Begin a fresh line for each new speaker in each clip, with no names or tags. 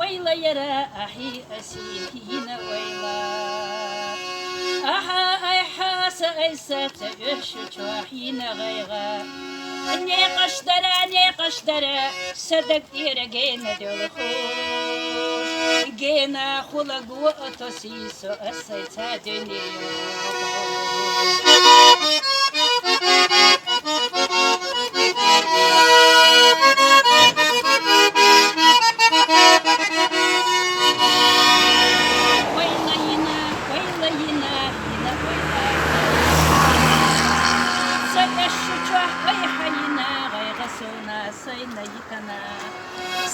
ويلا يرى أحي أسيهين ويلا أحا أي حاس أي ساتش توحين غيغا نيقش درا صدق يرجينا دلخوش جينا خلق وأتوسيسو أسيتا دنيو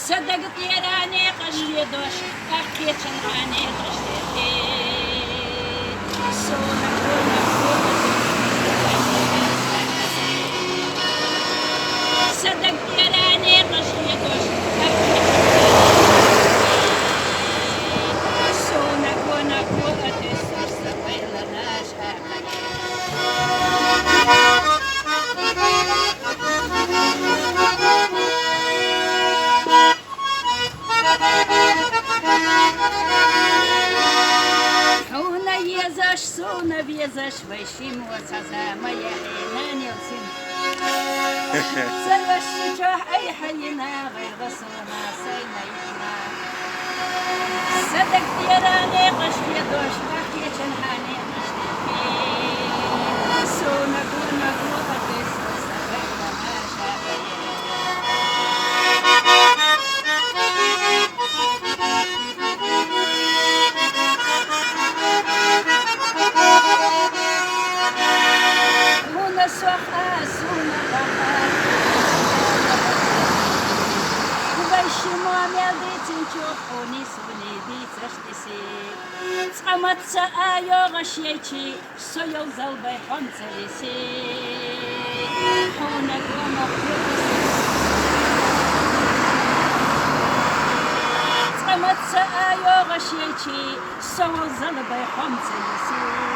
صدقت يراني قشري دوش أحكيت عناني قشري سونا صدقت يراني قشري دوش أحكيت سونا كونا كونا تسرس ويلا ناش سونا بيزاش ويشيم وسازا ما يحينان يوسين سلوش شجاح أي حينا غير غصونا سينا يحنا صدق ديراني قشري دوش بحكي جنحاني قشري سونا كونا كونا تسوس ويلا ما Amatsa ayo gashyechi soyol zalbay hanselisi hona goma Amatsa ayo gashyechi soyol zalbay hanselisi